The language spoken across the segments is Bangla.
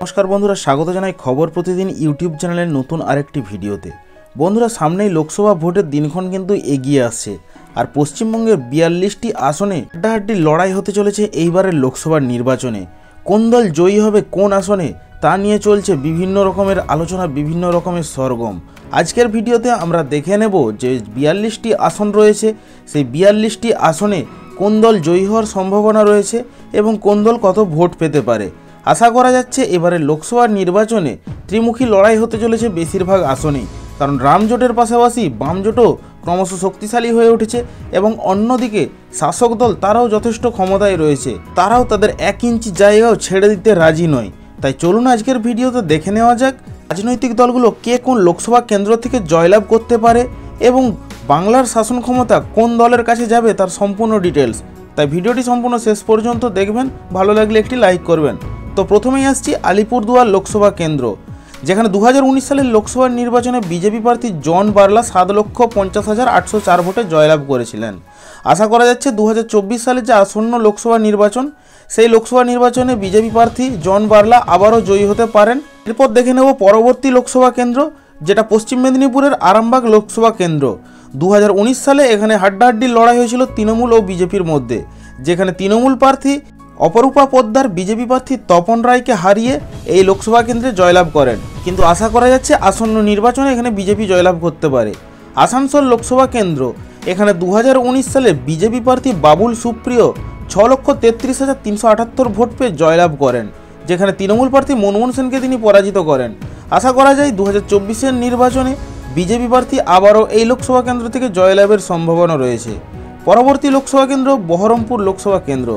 नमस्कार बंधुरा स्वागत जानाई खबर प्रतिदिन यूट्यूब चैनल नतून आरेकटी भिडियोते। बंधुरा सामनेई लोकसभा भोटेर दिनक्षण किन्तु एगिए आसछे और पश्चिमबंगेर 42टी आसने हाड्डाहाड्डी लड़ाई होते चलेछे एइबारेर लोकसभा निर्वाचने। कोन दल जयी होबे कोन आसने ता निये चलछे विभिन्न रकमेर आलोचना, विभिन्न रकमेर सरगम। आजकेर भिडियोते आमरा देखे नेब जे 42टी आसन रयेछे सेई 42टी आसने कोन दल जयी होवार सम्भावना रयेछे एबं कोन दल कत भोट पेते पारे। आशा करा जाच्छे एबारे लोकसभा निर्वाचने त्रिमुखी लड़ाई होते चलेछे बेशिरभाग आसनेई, कारण रामजोटेर पाशापाशि बामजोटो क्रमश शक्तिशाली हये उठेछे एबं अन्यदिके शासक दल ताराओ यथेष्ट क्षमताय रयेछे, ताराओ तादेर एक इंची जायगाओ छेड़े दिते राजी नय। ताई चलुन आजकेर भिडियोते देखे नेওয়া যাক राजनैतिक दलगुलो के कोन लोकसभा केंद्र थेके जयलाभ करते पारे एबं बांगलार शासन क्षमता कोन दलेर काछे जाबे तार सम्पूर्ण डिटेल्स। ताई भिडियोटी सम्पूर्ण शेष पर्यन्त देखबेन, भालो लागले एकटी लाइक करबेन। तो प्रथमेই আসছি আলিপুরদুয়ার লোকসভা কেন্দ্র, যেখানে 2019 সালের লোকসভা নির্বাচনে বিজেপি প্রার্থী জন বার্লা 7,50,804 ভোটে জয়লাভ করেছিলেন। আশা করা যাচ্ছে 2024 সালে যে আসন্ন লোকসভা নির্বাচন সেই লোকসভা নির্বাচনে বিজেপি প্রার্থী জন বার্লা আবারও জয়ী হতে পারেন। এরপর দেখে নেব পরবর্তী লোকসভা কেন্দ্র, যেটা পশ্চিম মেদিনীপুরের আরামবাগ লোকসভা কেন্দ্র। 2019 সালে এখানে হাড্ডাহাড্ডি লড়াই হয়েছিল তৃণমূল ও বিজেপির মধ্যে, যেখানে তৃণমূল প্রার্থী অপরূপা পোদ্দার বিজেপি প্রার্থী তপন রায়কে হারিয়ে এই লোকসভা কেন্দ্রে জয়লাভ করেন। কিন্তু আশা করা যাচ্ছে আসন্ন নির্বাচনে এখানে বিজেপি জয়লাভ করতে পারে। আসানসোল লোকসভা কেন্দ্র, এখানে 2019 সালে বিজেপি প্রার্থী বাবুল সুপ্রিয় 6,33,378 ভোট পেয়ে জয়লাভ করেন, যেখানে তৃণমূল প্রার্থী মনমোহন সেনকে তিনি পরাজিত করেন। আশা করা যায় 2024-এর নির্বাচনে বিজেপি প্রার্থী আবারও এই লোকসভা কেন্দ্র থেকে জয়লাভের সম্ভাবনা রয়েছে। পরবর্তী লোকসভা কেন্দ্র বহরমপুর লোকসভা কেন্দ্র,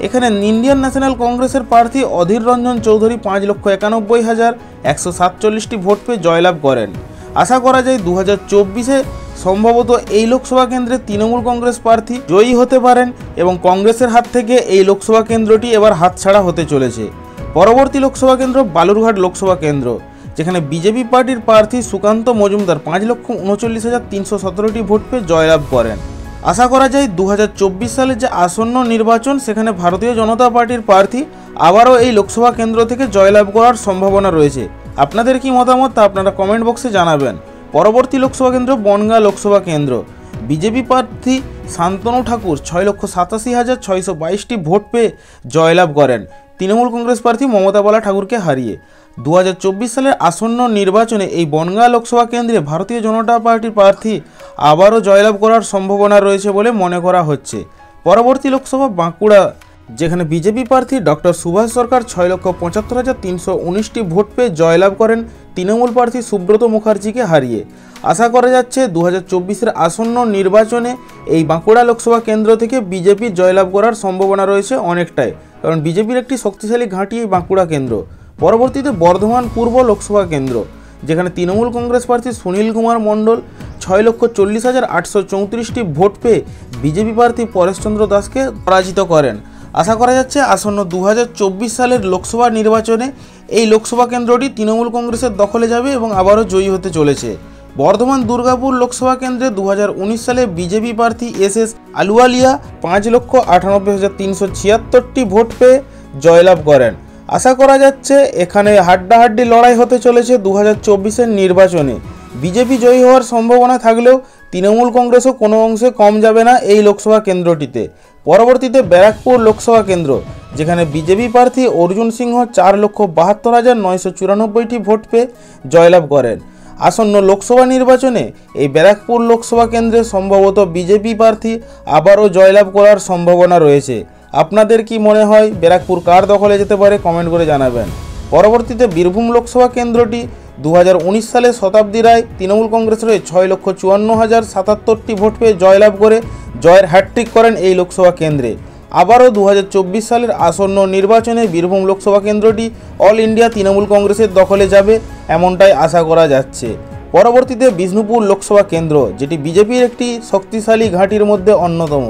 এখানে ইন্ডিয়ান ন্যাশনাল কংগ্রেসের প্রার্থী অধীর রঞ্জন চৌধুরী 5,91,147টি ভোট পেয়ে জয়লাভ করেন। আশা করা যায় 2024-এ সম্ভবত এই লোকসভা কেন্দ্রে তৃণমূল কংগ্রেস প্রার্থী জয়ী হতে পারেন এবং কংগ্রেসের হাত থেকে এই লোকসভা কেন্দ্রটি এবার হাতছাড়া হতে চলেছে। পরবর্তী লোকসভা কেন্দ্র বালুরঘাট লোকসভা কেন্দ্র, যেখানে বিজেপি পার্টির প্রার্থী সুকান্ত মজুমদার 5,39,317টি ভোট পেয়ে জয়লাভ করেন। আশা করা যায় 2024 সালে যে আসন্ন নির্বাচন সেখানে ভারতীয় জনতা পার্টির প্রার্থী আবারও এই লোকসভা কেন্দ্র থেকে জয়লাভ করার সম্ভাবনা রয়েছে। আপনাদের কি মতামত তা আপনারা কমেন্ট বক্সে জানাবেন। পরবর্তী লোকসভা কেন্দ্র বনগাঁ লোকসভা কেন্দ্র, বিজেপি প্রার্থী শান্তনু ঠাকুর 6,87,622টি ভোট পেয়ে জয়লাভ করেন তৃণমূল কংগ্রেস প্রার্থী মমতা বালা ঠাকুরকে হারিয়ে। 2024 সালের আসন্ন নির্বাচনে এই বনগাঁ লোকসভা কেন্দ্রে ভারতীয় জনতা পার্টির প্রার্থী আবারও জয়লাভ করার সম্ভাবনা রয়েছে বলে মনে করা হচ্ছে। পরবর্তী লোকসভা বাঁকুড়া, যেখানে বিজেপি প্রার্থী ডক্টর সুভাষ সরকার 6,75,319টি ভোট পেয়ে জয়লাভ করেন তৃণমূল প্রার্থী সুব্রত মুখার্জিকে হারিয়ে। আশা করা যাচ্ছে 2024-এর আসন্ন নির্বাচনে এই বাঁকুড়া লোকসভা কেন্দ্র থেকে বিজেপির জয়লাভ করার সম্ভাবনা রয়েছে অনেকটাই, কারণ বিজেপির একটি শক্তিশালী ঘাঁটি এই বাঁকুড়া কেন্দ্র। পরবর্তীতে বর্ধমান পূর্ব লোকসভা কেন্দ্র, যেখানে তৃণমূল কংগ্রেস প্রার্থী সুনীল কুমার মণ্ডল 6,40,834টি ভোট পেয়ে বিজেপি প্রার্থী পরেশচন্দ্র দাসকে পরাজিত করেন। আশা করা যাচ্ছে আসন্ন 2024 সালের লোকসভা নির্বাচনে এই লোকসভা কেন্দ্রটি তৃণমূল কংগ্রেসের দখলে যাবে এবং আবারও জয়ী হতে চলেছে। বর্ধমান দুর্গাপুর লোকসভা কেন্দ্রে 2019 সালে বিজেপি প্রার্থী এস আলুওয়ালিয়া 5,98,376টি ভোট পেয়ে জয়লাভ করেন। আশা করা যাচ্ছে এখানে হাড্ডাহাড্ডি লড়াই হতে চলেছে 2024-এর নির্বাচনে। বিজেপি জয়ী হওয়ার সম্ভাবনা থাকলেও তৃণমূল কংগ্রেসও কোনো অংশে কম যাবে না এই লোকসভা কেন্দ্রটিতে। পরবর্তীতে ব্যারাকপুর লোকসভা কেন্দ্র, যেখানে বিজেপি প্রার্থী অর্জুন সিংহ 4,72,994টি ভোট পেয়ে জয়লাভ করেন। আসন্ন লোকসভা নির্বাচনে এই ব্যারাকপুর লোকসভা কেন্দ্রে সম্ভবত বিজেপি প্রার্থী আবারও জয়লাভ করার সম্ভাবনা রয়েছে। আপনাদের কি মনে হয় ব্যারাকপুর কার দখলে যেতে পারে কমেন্ট করে জানাবেন। পরবর্তীতে বীরভূম লোকসভা কেন্দ্রটি 2019 সালে শতাব্দী রায় তৃণমূল কংগ্রেসের হয়ে 6,54,077টি ভোট পেয়ে জয়লাভ করে জয়ের হ্যাটট্রিক করেন এই লোকসভা কেন্দ্রে। আবারও 2024 সালের আসন্ন নির্বাচনে বীরভূম লোকসভা কেন্দ্রটি অল ইন্ডিয়া তৃণমূল কংগ্রেসের দখলে যাবে এমনটাই আশা করা যাচ্ছে। পরবর্তীতে বিষ্ণুপুর লোকসভা কেন্দ্র, যেটি বিজেপির একটি শক্তিশালী ঘাঁটির মধ্যে অন্যতম।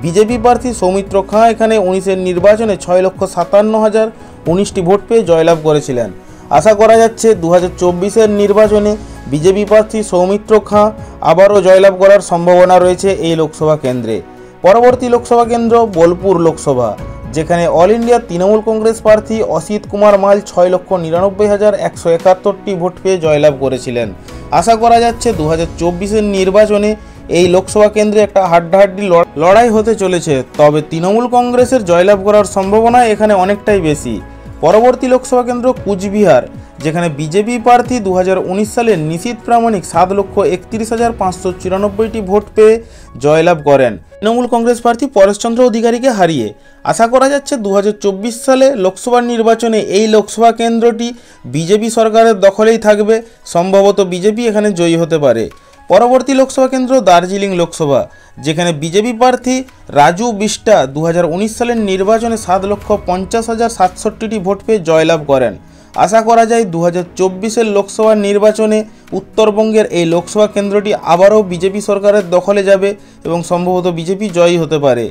বিজেপি প্রার্থী সৌমিত্র খাঁ এখানে 19-এর নির্বাচনে 6,57,019টি ভোট পেয়ে জয়লাভ করেছিলেন। আশা করা যাচ্ছে 2024-এর নির্বাচনে বিজেপি প্রার্থী সৌমিত্র খাঁ আবারও জয়লাভ করার সম্ভাবনা রয়েছে এই লোকসভা কেন্দ্রে। পরবর্তী লোকসভা কেন্দ্র বোলপুর লোকসভা, যেখানে অল ইন্ডিয়া তৃণমূল কংগ্রেস প্রার্থী অসিত কুমার মাল 6,99,171টি ভোট পেয়ে জয়লাভ করেছিলেন। আশা করা যাচ্ছে 2024-এর নির্বাচনে এই লোকসভা কেন্দ্রে একটা হাড্ডাহাড্ডি লড়াই হতে চলেছে, তবে তৃণমূল কংগ্রেসের জয়লাভ করার সম্ভাবনা এখানে অনেকটাই বেশি। পরবর্তী লোকসভা কেন্দ্র কুচবিহার, যেখানে বিজেপি প্রার্থী 2019 সালে নিশীথ প্রামাণিক 7,31,594টি ভোট পেয়ে জয়লাভ করেন তৃণমূল কংগ্রেস প্রার্থী পরেশচন্দ্র অধিকারীকে হারিয়ে। আশা করা যাচ্ছে 2024 সালে লোকসভা নির্বাচনে এই লোকসভা কেন্দ্রটি বিজেপি সরকারের দখলেই থাকবে, সম্ভবত বিজেপি এখানে জয়ী হতে পারে। পরবর্তী লোকসভা কেন্দ্র দার্জিলিং লোকসভা, যেখানে বিজেপি প্রার্থী রাজু বিষ্টা 2019 সালের নির্বাচনে 7,50,067টি ভোট পেয়ে জয়লাভ করেন। আশা করা যায় 2024-এর লোকসভা নির্বাচনে উত্তরবঙ্গের এই লোকসভা কেন্দ্রটি আবারও বিজেপি সরকারের দখলে যাবে এবং সম্ভবত বিজেপি জয়ী হতে পারে।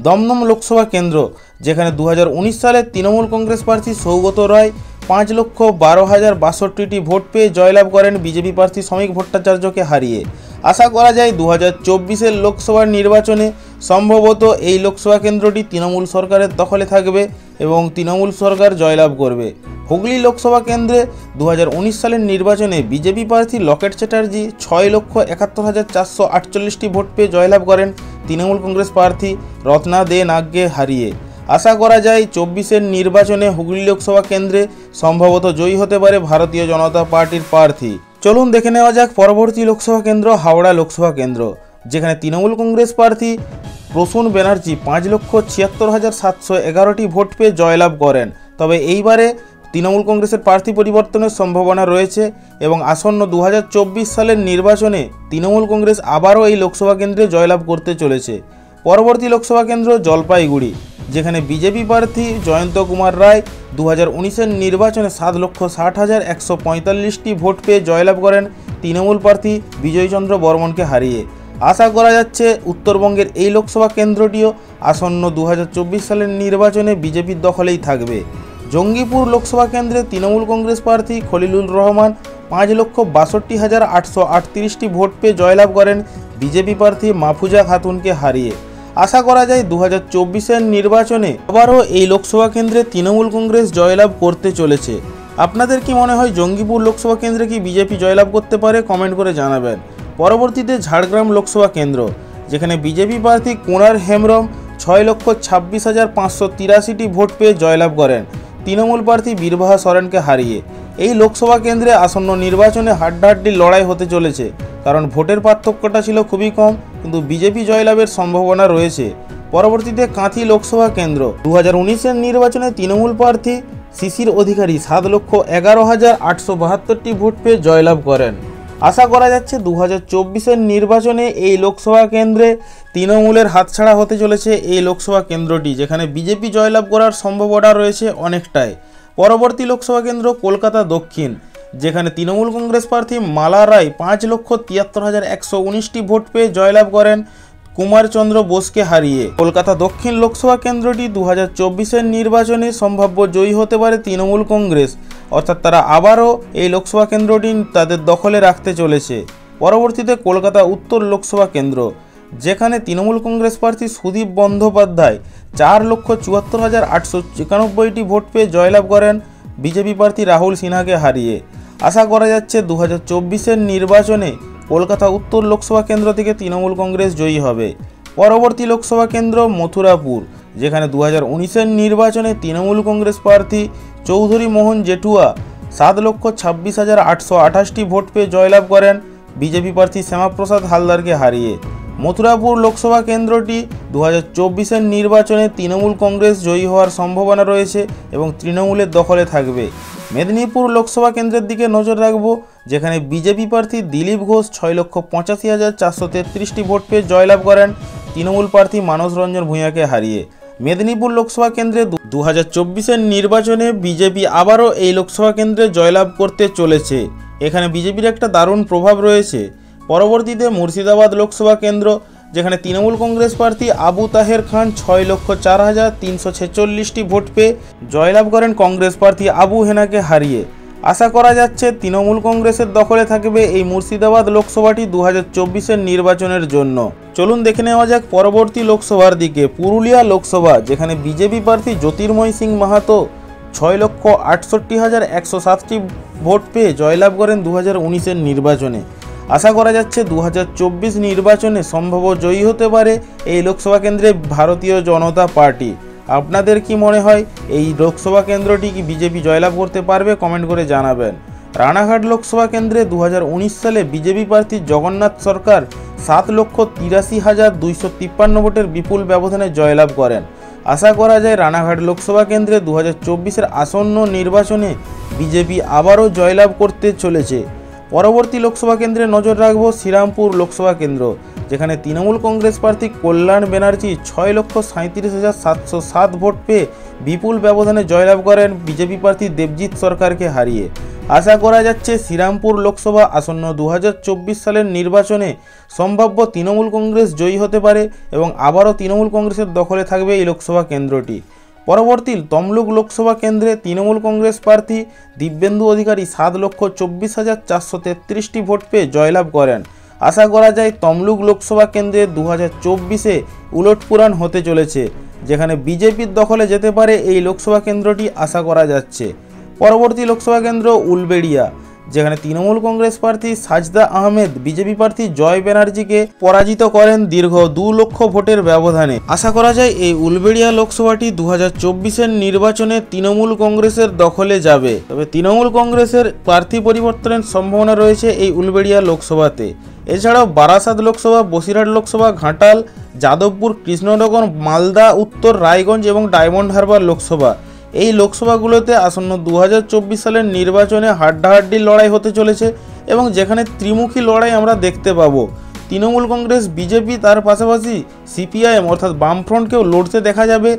দমদম লোকসভা কেন্দ্র, যেখানে 2019 সালে তৃণমূল কংগ্রেস প্রার্থী সৌগত রায় 5,12,062টি ভোট পেয়ে জয়লাভ করেন বিজেপি প্রার্থী শ্রমিক ভট্টাচার্যকে হারিয়ে। আশা করা যায় 2024-এর লোকসভা নির্বাচনে সম্ভবত এই লোকসভা কেন্দ্রটি তৃণমূল সরকারের দখলে থাকবে এবং তৃণমূল সরকার জয়লাভ করবে। হুগলি লোকসভা কেন্দ্রে 2019 সালের নির্বাচনে বিজেপি প্রার্থী লকেট চ্যাটার্জি 6,71,448টি ভোট পেয়ে জয়লাভ করেন তৃণমূল কংগ্রেস প্রার্থী রত্না দে নাগকে হারিয়ে। আশা করা যায় 24-এর নির্বাচনে হুগলি লোকসভা কেন্দ্রে সম্ভবত জয়ী হতে পারে ভারতীয় জনতা পার্টির প্রার্থী। চলুন দেখে নেওয়া যাক পরবর্তী লোকসভা কেন্দ্র হাওড়া লোকসভা কেন্দ্র, যেখানে তৃণমূল কংগ্রেস প্রার্থী প্রসূন ব্যানার্জি 5,76,711টি ভোট পেয়ে জয়লাভ করেন। তবে এইবারে তৃণমূল কংগ্রেসের প্রার্থী পরিবর্তনের সম্ভাবনা রয়েছে এবং আসন্ন 2024 সালের নির্বাচনে তৃণমূল কংগ্রেস আবারও এই লোকসভা কেন্দ্রে জয়লাভ করতে চলেছে। পরবর্তী লোকসভা কেন্দ্র জলপাইগুড়ি, যেখানে বিজেপি প্রার্থী জয়ন্ত কুমার রায় 2019-এর নির্বাচনে 7,60,145টি ভোট পেয়ে জয়লাভ করেন তৃণমূল প্রার্থী বিজয়চন্দ্র বর্মনকে হারিয়ে। আশা করা যাচ্ছে উত্তরবঙ্গের এই লোকসভা কেন্দ্রটিও আসন্ন 2024 সালের নির্বাচনে বিজেপির দখলেই থাকবে। জঙ্গিপুর লোকসভা কেন্দ্রে তৃণমূল কংগ্রেস প্রার্থী খলিলুর রহমান 5,62,838টি ভোট পেয়ে জয়লাভ করেন বিজেপি প্রার্থী মাহফুজা খাতুনকে হারিয়ে। আশা করা যায় 2024-এর নির্বাচনে আবারও এই লোকসভা কেন্দ্রে তৃণমূল কংগ্রেস জয়লাভ করতে চলেছে। আপনাদের কি মনে হয় জঙ্গিপুর লোকসভা কেন্দ্রে কি বিজেপি জয়লাভ করতে পারে? কমেন্ট করে জানাবেন। পরবর্তীতে ঝাড়গ্রাম লোকসভা কেন্দ্র, যেখানে বিজেপি প্রার্থী কুনার হেমব্রম 6,26,583টি ভোট পেয়ে জয়লাভ করেন তৃণমূল প্রার্থী বীরবাহা সরেনকে হারিয়ে। এই লোকসভা কেন্দ্রে আসন্ন নির্বাচনে হাড্ডাহাড্ডি লড়াই হতে চলেছে, কারণ ভোটের পার্থক্যটা ছিল খুবই কম, কিন্তু বিজেপি জয়লাভের সম্ভাবনা রয়েছে। পরবর্তীতে কাঁথি লোকসভা কেন্দ্র, 2019-এর নির্বাচনে তৃণমূল প্রার্থী শিশির অধিকারী 7,11,872টি ভোট পেয়ে জয়লাভ করেন। আশা করা যাচ্ছে 2024-এর নির্বাচনে এই লোকসভা কেন্দ্রে তৃণমূলের হাতছাড়া হতে চলেছে এই লোকসভা কেন্দ্রটি, যেখানে বিজেপি জয়লাভ করার সম্ভাবনা রয়েছে অনেকটাই। পরবর্তী লোকসভা কেন্দ্র কলকাতা দক্ষিণ, যেখানে তৃণমূল কংগ্রেস প্রার্থী মালা রায় 5,73,119টি ভোট পেয়ে জয়লাভ করেন কুমারচন্দ্র বোসকে হারিয়ে। কলকাতা দক্ষিণ লোকসভা কেন্দ্রটি 2024-এর নির্বাচনে সম্ভাব্য জয়ী হতে পারে তৃণমূল কংগ্রেস, অর্থাৎ তারা আবারও এই লোকসভা কেন্দ্রটি তাদের দখলে রাখতে চলেছে। পরবর্তীতে কলকাতা উত্তর লোকসভা কেন্দ্র, যেখানে তৃণমূল কংগ্রেস প্রার্থী সুদীপ বন্দ্যোপাধ্যায় 4,74,891টি ভোট পেয়ে জয়লাভ করেন বিজেপি প্রার্থী রাহুল সিনহাকে হারিয়ে। আশা করা যাচ্ছে 2024-এর নির্বাচনে কলকাতা উত্তর লোকসভা কেন্দ্র থেকে তৃণমূল কংগ্রেস জয়ী হবে। পরবর্তী লোকসভা কেন্দ্র মথুরাপুর, যেখানে 2019-এর নির্বাচনে তৃণমূল কংগ্রেস প্রার্থী চৌধুরী মোহন জেঠুয়া 7,26,828টি ভোট পেয়ে জয়লাভ করেন বিজেপি প্রার্থী শ্যামাপ্রসাদ হালদারকে হারিয়ে। মথুরাপুর লোকসভা কেন্দ্রটি 2024-এর নির্বাচনে তৃণমূল কংগ্রেস জয়ী হওয়ার সম্ভাবনা রয়েছে এবং তৃণমূলের দখলে থাকবে। মেদিনীপুর লোকসভা কেন্দ্রের দিকে নজর রাখব, যেখানে বিজেপি প্রার্থী দিলীপ ঘোষ 6,85,433টি ভোট পেয়ে জয়লাভ করেন তৃণমূল প্রার্থী মানস রঞ্জন ভূঁইয়াকে হারিয়ে। মেদিনীপুর লোকসভা কেন্দ্রে 2024-এর নির্বাচনে বিজেপি আবারও এই লোকসভা কেন্দ্রে জয়লাভ করতে চলেছে। এখানে বিজেপির একটা দারুণ প্রভাব রয়েছে। পরবর্তীতে মুর্শিদাবাদ লোকসভা কেন্দ্র, যেখানে তৃণমূল কংগ্রেস প্রার্থী আবু তাহের খান 6,04,346টি ভোট পেয়ে জয়লাভ করেন কংগ্রেস প্রার্থী আবু হেনাকে হারিয়ে। আশা করা যাচ্ছে তৃণমূল কংগ্রেসের দখলে থাকবে এই মুর্শিদাবাদ লোকসভাটি 2024-এর নির্বাচনের জন্য। চলুন দেখে নেওয়া যাক পরবর্তী লোকসভার দিকে। পুরুলিয়া লোকসভা, যেখানে বিজেপি প্রার্থী জ্যোতির্ময় সিং মাহাতো 6,68,107টি ভোট পেয়ে জয়লাভ করেন 2019-এর নির্বাচনে। আশা করা যাচ্ছে 2024 নির্বাচনে সম্ভব জয়ী হতে পারে এই লোকসভা কেন্দ্রে ভারতীয় জনতা পার্টি। আপনাদের কি মনে হয় এই লোকসভা কেন্দ্রটি কি বিজেপি জয়লাভ করতে পারবে? কমেন্ট করে জানাবেন। রানাঘাট লোকসভা কেন্দ্রে 2019 সালে বিজেপি প্রার্থী জগন্নাথ সরকার 7,83,253 ভোটের বিপুল ব্যবধানে জয়লাভ করেন। আশা করা যায় রানাঘাট লোকসভা কেন্দ্রে 2024-এর আসন্ন নির্বাচনে বিজেপি আবারও জয়লাভ করতে চলেছে। পরবর্তী লোকসভা কেন্দ্রে নজর রাখব শ্রীরামপুর লোকসভা কেন্দ্র, যেখানে তৃণমূল কংগ্রেস প্রার্থী কল্যাণ ব্যানার্জি 6,37,707 ভোট পেয়ে বিপুল ব্যবধানে জয়লাভ করেন বিজেপি প্রার্থী দেবজিৎ সরকারকে হারিয়ে। আশা করা যাচ্ছে শ্রীরামপুর লোকসভা আসন্ন 2024 সালের নির্বাচনে সম্ভাব্য তৃণমূল কংগ্রেস জয়ী হতে পারে এবং আবারও তৃণমূল কংগ্রেসের দখলে থাকবে এই লোকসভা কেন্দ্রটি। পরবর্তী তমলুক লোকসভা কেন্দ্রে তৃণমূল কংগ্রেস প্রার্থী দিব্যেন্দু অধিকারী 7,24,433টি ভোট পেয়ে জয়লাভ করেন। আশা করা যায় তমলুক লোকসভা কেন্দ্রে 2024-এ উলটপুরাণ হতে চলেছে, যেখানে বিজেপির দখলে যেতে পারে এই লোকসভা কেন্দ্রটি আশা করা যাচ্ছে। পরবর্তী লোকসভা কেন্দ্র উলবেড়িয়া, যেখানে তৃণমূল কংগ্রেস প্রার্থী সাজদা আহমেদ বিজেপি প্রার্থী জয় ব্যানার্জিকে পরাজিত করেন দীর্ঘ 2 লক্ষ ভোটের ব্যবধানে। আশা করা যায় এই উলবেড়িয়া লোকসভাটি 2024-এর নির্বাচনে তৃণমূল কংগ্রেসের দখলে যাবে। তবে তৃণমূল কংগ্রেসের প্রার্থী পরিবর্তনের সম্ভাবনা রয়েছে এই উলবেড়িয়া লোকসভাতে। এছাড়াও বারাসাত লোকসভা, বসিরহাট লোকসভা, ঘাটাল, যাদবপুর, কৃষ্ণনগর, মালদা উত্তর, রায়গঞ্জ এবং ডায়মন্ড হারবার লোকসভা, এই লোকসভাগুলোতে আসন্ন 2024 সালের নির্বাচনে হাড্ডাহাড্ডি লড়াই হতে চলেছে এবং যেখানে ত্রিমুখী লড়াই আমরা দেখতে পাবো। তৃণমূল কংগ্রেস, বিজেপি, তার পাশাপাশি সিপিআইএম অর্থাৎ বামফ্রন্টকেও লড়তে দেখা যাবে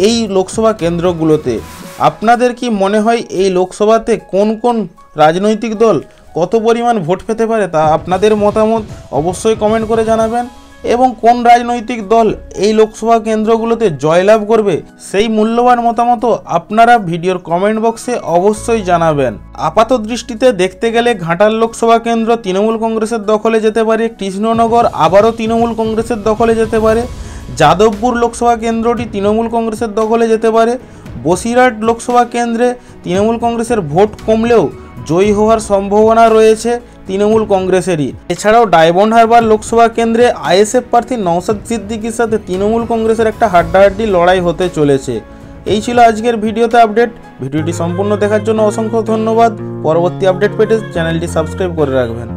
এই লোকসভা কেন্দ্রগুলোতে। আপনাদের কি মনে হয় এই লোকসভাতে কোন কোন রাজনৈতিক দল কত পরিমাণ ভোট পেতে পারে? তা আপনাদের মতামত অবশ্যই কমেন্ট করে জানাবেন এবং কোন রাজনৈতিক দল এই লোকসভা কেন্দ্রগুলোতে জয়লাভ করবে সেই মূল্যবান মতামত আপনারা ভিডিওর কমেন্ট বক্সে অবশ্যই জানাবেন। আপাত দৃষ্টিতে দেখতে গেলে ঘাটাল লোকসভা কেন্দ্র তৃণমূল কংগ্রেসের দখলে যেতে পারে, কৃষ্ণনগর আবারও তৃণমূল কংগ্রেসের দখলে যেতে পারে, যাদবপুর লোকসভা কেন্দ্রটি তৃণমূল কংগ্রেসের দখলে যেতে পারে, বসিরহাট লোকসভা কেন্দ্রে তৃণমূল কংগ্রেসের ভোট কমলেও জয়ী হওয়ার সম্ভাবনা রয়েছে তৃণমূল কংগ্রেসেরই। এছাড়াও ডায়মন্ড হারবার লোকসভা কেন্দ্রে আইএসএফ প্রার্থী নওশাদ সিদ্দিকীর সাথে তৃণমূল কংগ্রেসের একটা হাড্ডাহাড্ডি লড়াই হতে চলেছে। এই ছিল আজকের ভিডিওতে আপডেট। ভিডিওটি সম্পূর্ণ দেখার জন্য অসংখ্য ধন্যবাদ। পরবর্তী আপডেট পেতে চ্যানেলটি সাবস্ক্রাইব করে রাখবেন।